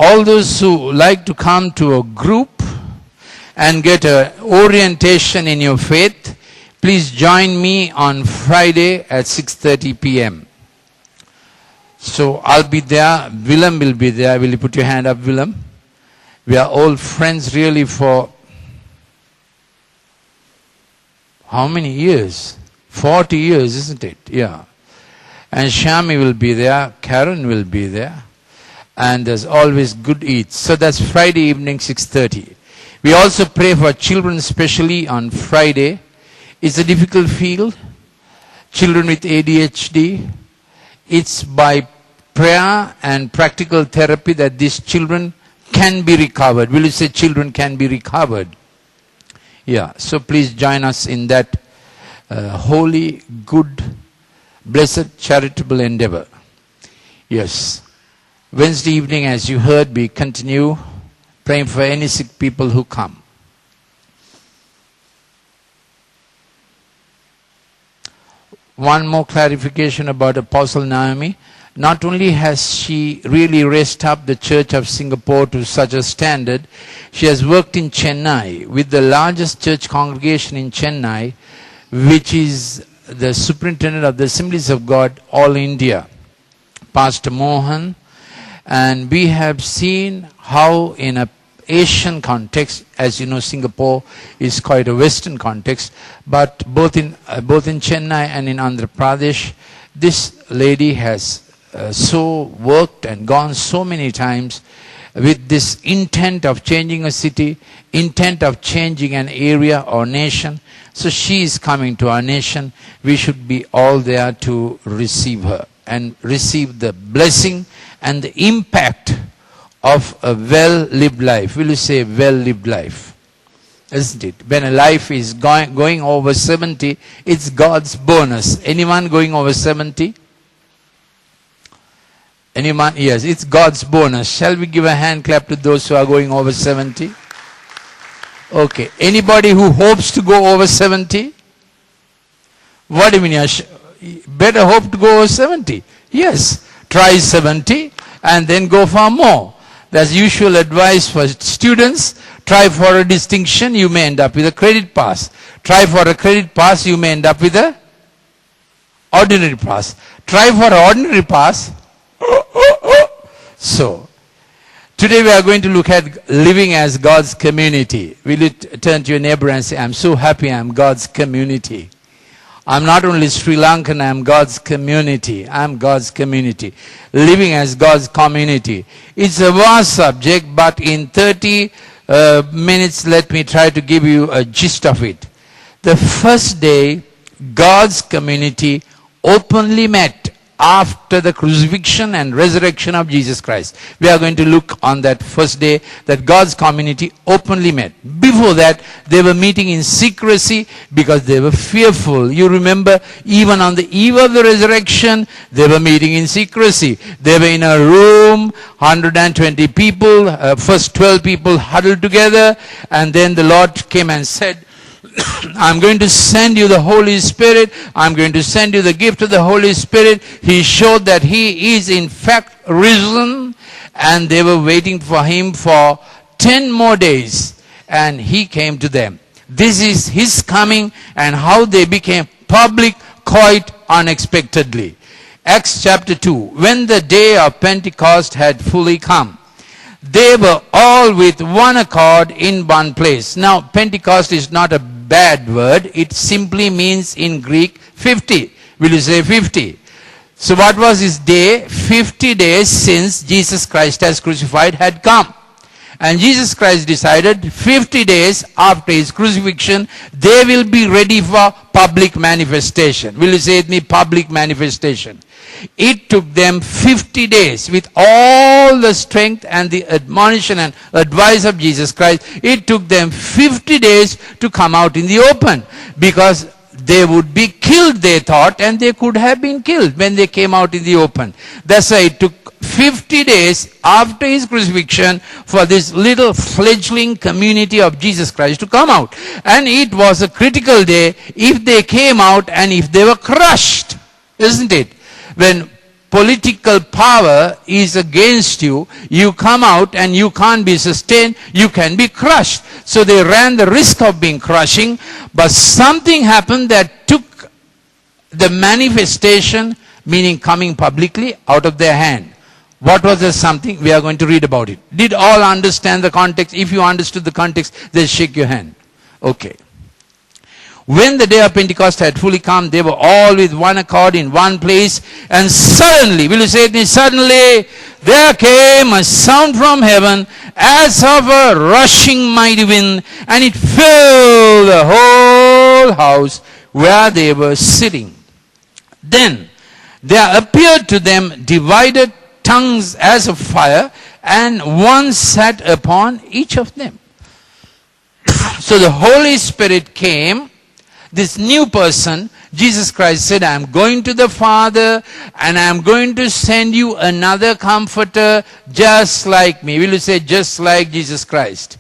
all those who like to come to a group and get an orientation in your faith, please join me on Friday at 6:30 p.m. So I'll be there. Willem will be there. Will you put your hand up, Willem? We are all friends really for how many years? 40 years, isn't it? Yeah. And Shami will be there. Karen will be there. And there's always good eats. So that's Friday evening, 6:30. We also pray for children, especially on Friday. It's a difficult field. Children with ADHD. It's by prayer and practical therapy that these children can be recovered. Will you say children can be recovered? Yeah. So please join us in that holy, good, blessed, charitable endeavor. Yes. Wednesday evening, as you heard, we continue praying for any sick people who come. One more clarification about Apostle Naomi. Not only has she really raised up the Church of Singapore to such a standard, she has worked in Chennai with the largest church congregation in Chennai, which is the superintendent of the Assemblies of God, all India, Pastor Mohan. And we have seen how in a Asian context, as you know, Singapore is quite a Western context, but both in Chennai and in Andhra Pradesh, this lady has so worked and gone so many times with this intent of changing a city, intent of changing an area or nation. So she is coming to our nation. We should be all there to receive her and receive the blessing and the impact of a well-lived life. Will you say well-lived life? Isn't it? When a life is going over 70, it's God's bonus. Anyone going over 70? Anyone? Yes, it's God's bonus. Shall we give a hand clap to those who are going over 70? Okay. Anybody who hopes to go over 70? What do you mean? Better hope to go over 70. Yes. Try 70 and then go for more. That's usual advice for students. Try for a distinction, you may end up with a credit pass. Try for a credit pass, you may end up with a ordinary pass. Try for an ordinary pass. So, today we are going to look at living as God's community. Will you turn to your neighbor and say, I'm so happy I'm God's community. I'm not only Sri Lankan, I'm God's community. I'm God's community. Living as God's community. It's a vast subject, but in 30 minutes, let me try to give you a gist of it. The first day, God's community openly met after the crucifixion and resurrection of Jesus Christ. We are going to look on that first day that God's community openly met. Before that, they were meeting in secrecy because they were fearful. You remember, even on the eve of the resurrection, they were meeting in secrecy. They were in a room, 120 people, first 12 people huddled together, and then the Lord came and said, I'm going to send you the Holy Spirit. I'm going to send you the gift of the Holy Spirit. He showed that He is in fact risen, and they were waiting for Him for 10 more days, and He came to them. This is His coming and how they became public quite unexpectedly. Acts chapter 2. When the day of Pentecost had fully come, they were all with one accord in one place. Now, Pentecost is not a bad word. It simply means in Greek 50. Will you say 50? So what was his day? 50 days since Jesus Christ as crucified had come. And Jesus Christ decided 50 days after his crucifixion, they will be ready for public manifestation. Will you say with me, public manifestation? It took them 50 days with all the strength and the admonition and advice of Jesus Christ. It took them 50 days to come out in the open, because they would be killed, they thought, and they could have been killed when they came out in the open. That's why it took 50 days after his crucifixion for this little fledgling community of Jesus Christ to come out. And it was a critical day if they came out and if they were crushed, isn't it? When political power is against you, you come out and you can't be sustained, you can be crushed. So they ran the risk of being crushing, but something happened that took the manifestation, meaning coming publicly, out of their hand. What was the something? We are going to read about it. Did all understand the context? If you understood the context, then shake your hand. Okay. When the day of Pentecost had fully come, they were all with one accord in one place, and suddenly, will you say it? Suddenly, there came a sound from heaven as of a rushing mighty wind, and it filled the whole house where they were sitting. Then there appeared to them divided tongues as of fire, and one sat upon each of them. So the Holy Spirit came. This new person, Jesus Christ said, I am going to the Father and I am going to send you another comforter just like me. Will you say just like Jesus Christ?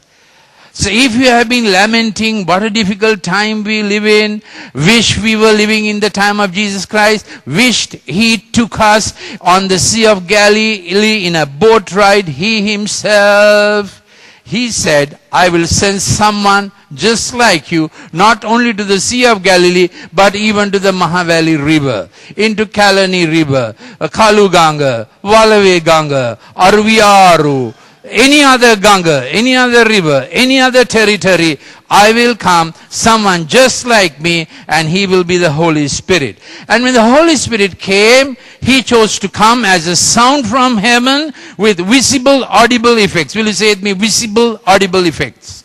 So if you have been lamenting what a difficult time we live in, wish we were living in the time of Jesus Christ, wished he took us on the Sea of Galilee in a boat ride, he himself, he said, I will send someone just like you, not only to the Sea of Galilee, but even to the Mahavali River, into Kalani River, Kalu Ganga, Valave Ganga, Arviyaru, any other Ganga, any other river, any other territory, I will come, someone just like me, and he will be the Holy Spirit. And when the Holy Spirit came, he chose to come as a sound from heaven with visible, audible effects. Will you say it with me? Visible, audible effects.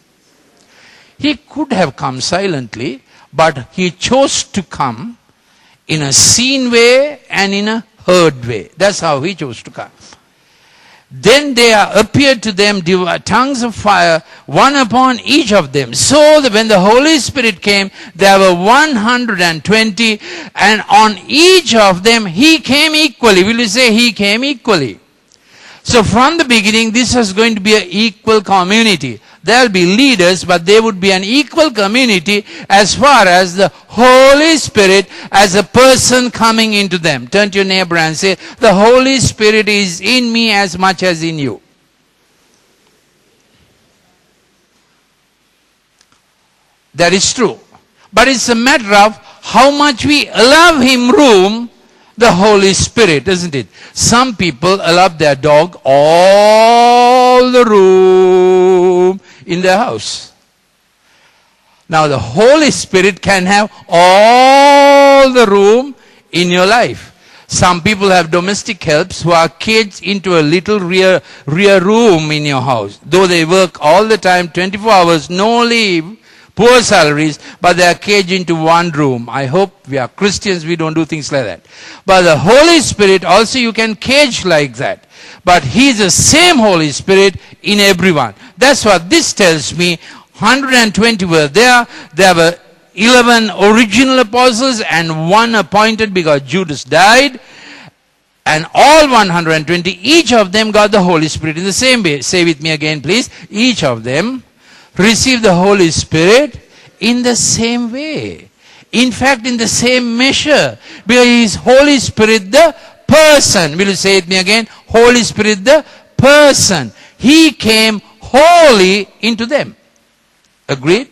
He could have come silently, but he chose to come in a seen way and in a heard way. That's how he chose to come. Then there appeared to them tongues of fire, one upon each of them. So that when the Holy Spirit came, there were 120, and on each of them he came equally. Will you say he came equally? So from the beginning, this was going to be an equal community. There will be leaders, but they would be an equal community as far as the Holy Spirit as a person coming into them. Turn to your neighbor and say, the Holy Spirit is in me as much as in you. That is true. But it's a matter of how much we allow him room, the Holy Spirit, isn't it? Some people allow their dog all the room in their house. Now the Holy Spirit can have all the room in your life. Some people have domestic helps who are caged into a little rear room in your house. Though they work all the time, 24 hours, no leave, poor salaries, but they are caged into one room. I hope we are Christians, we don't do things like that. But the Holy Spirit also you can cage like that. But he is the same Holy Spirit in everyone. That's what this tells me. 120 were there. There were 11 original apostles and one appointed because Judas died. And all 120, each of them got the Holy Spirit in the same way. Say with me again, please. Each of them received the Holy Spirit in the same way. In fact, in the same measure. Because he is Holy Spirit the person. Will you say it with me again? Holy Spirit the person. He came wholly into them. Agreed?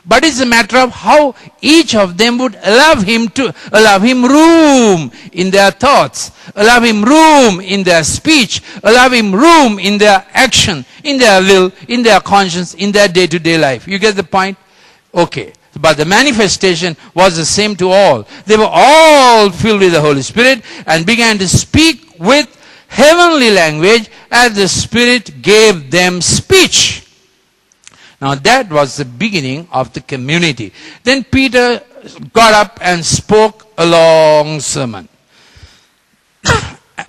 But it's a matter of how each of them would allow him room in their thoughts, allow him room in their speech, allow him room in their action, in their will, in their conscience, in their day-to-day life. You get the point? Okay. But the manifestation was the same to all. They were all filled with the Holy Spirit and began to speak with heavenly language as the Spirit gave them speech. Now that was the beginning of the community. Then Peter got up and spoke a long sermon.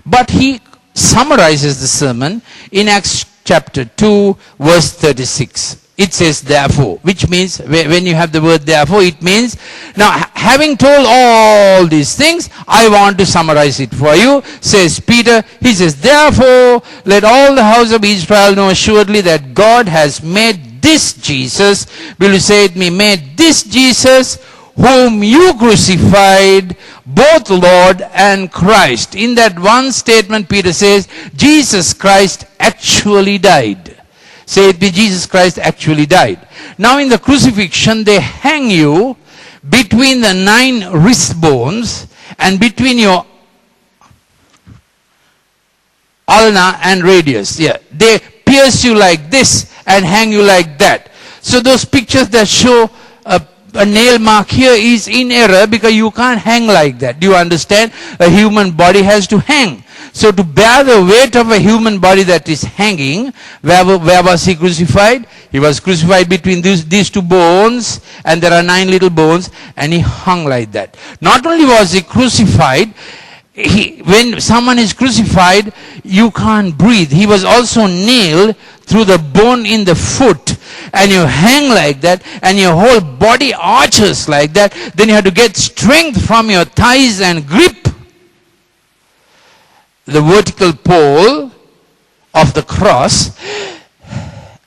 But he summarizes the sermon in Acts chapter 2 verse 36. It says therefore, which means when you have the word therefore, it means, now having told all these things, I want to summarize it for you, says Peter. He says, therefore, let all the house of Israel know assuredly that God has made this Jesus, will you say it me, made this Jesus, whom you crucified, both Lord and Christ. In that one statement, Peter says, Jesus Christ actually died. Say it with Jesus Christ actually died. Now in the crucifixion, they hang you between the 9 wrist bones and between your ulna and radius. Yeah, they pierce you like this and hang you like that. So those pictures that show a nail mark here is in error because you can't hang like that. Do you understand? A human body has to hang. So to bear the weight of a human body that is hanging, where was he crucified? He was crucified between these 2 bones, and there are 9 little bones, and he hung like that. Not only was he crucified, when someone is crucified, you can't breathe. He was also nailed through the bone in the foot, and you hang like that, and your whole body arches like that. Then you have to get strength from your thighs and grip the vertical pole of the cross,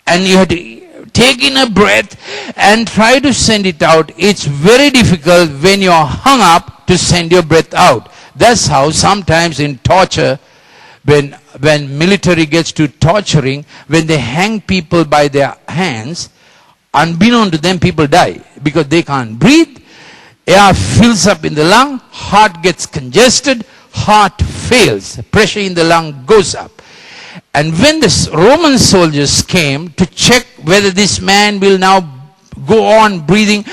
and you have to take in a breath and try to send it out. It's very difficult when you're hung up to send your breath out. That's how sometimes in torture, when military gets to torturing, when they hang people by their hands, unbeknown to them, people die because they can't breathe. Air fills up in the lung, heart gets congested, heart fails, pressure in the lung goes up. And when the Roman soldiers came to check whether this man will now go on breathing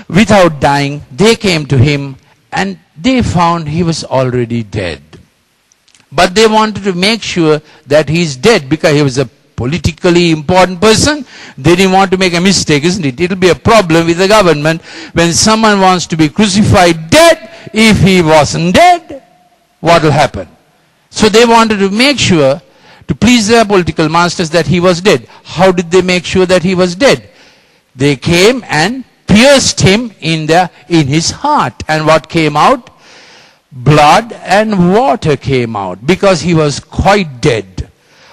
without dying, they came to him and they found he was already dead. But they wanted to make sure that he's dead because he was a politically important person. They didn't want to make a mistake, isn't it? It'll be a problem with the government when someone wants to be crucified dead. If he wasn't dead, what will happen? So they wanted to make sure, to please their political masters, that he was dead. How did they make sure that he was dead? They came and pierced him in his heart. And what came out? Blood and water came out because he was quite dead.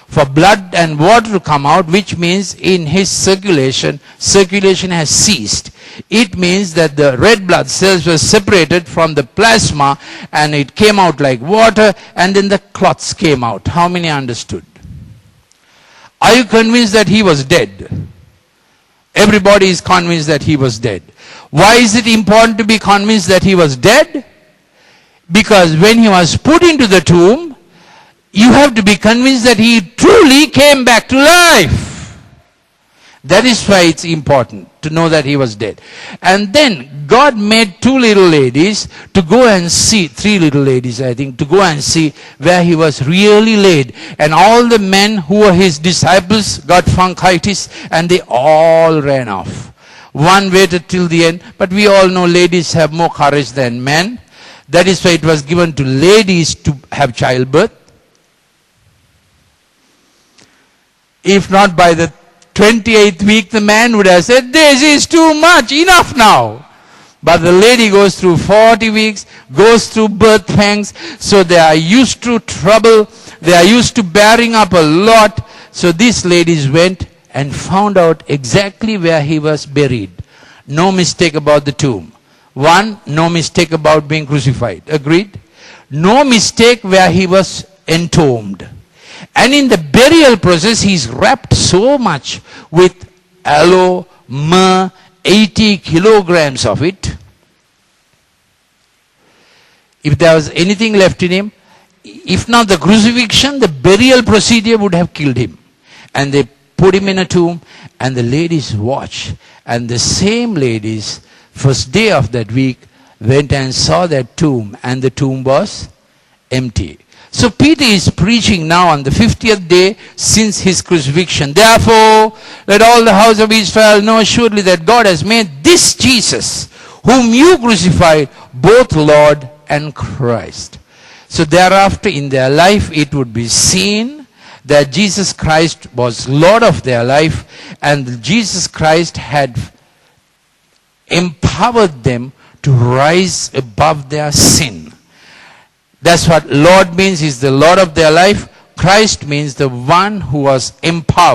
For blood and water to come out, which means in his circulation has ceased. It means that the red blood cells were separated from the plasma and it came out like water, and then the clots came out. How many understood? Are you convinced that he was dead? Everybody is convinced that he was dead. Why is it important to be convinced that he was dead? Because when he was put into the tomb, you have to be convinced that he truly came back to life. That is why it's important to know that he was dead. And then God made 2 little ladies to go and see, 3 little ladies I think, to go and see where he was really laid. And all the men who were his disciples got bronchitis and they all ran off. One waited till the end, but we all know ladies have more courage than men. That is why it was given to ladies to have childbirth. If not by the 28th week, the man would have said, this is too much, enough now. But the lady goes through 40 weeks, goes through birth pangs, so they are used to trouble, they are used to bearing up a lot. So these ladies went and found out exactly where he was buried. No mistake about the tomb. 1, no mistake about being crucified. Agreed? No mistake where he was entombed. And in the burial process, he's wrapped so much with aloe, myrrh, 80 kilograms of it. If there was anything left in him, if not the crucifixion, the burial procedure would have killed him. And they put him in a tomb, and the ladies watched. And the same ladies, first day of that week, went and saw that tomb, and the tomb was empty. So Peter is preaching now on the 50th day since his crucifixion. Therefore, let all the house of Israel know surely that God has made this Jesus, whom you crucified, both Lord and Christ. So thereafter in their life it would be seen that Jesus Christ was Lord of their life, and Jesus Christ had empowered them to rise above their sin. That's what Lord means. He's the Lord of their life. Christ means the one who was empowered.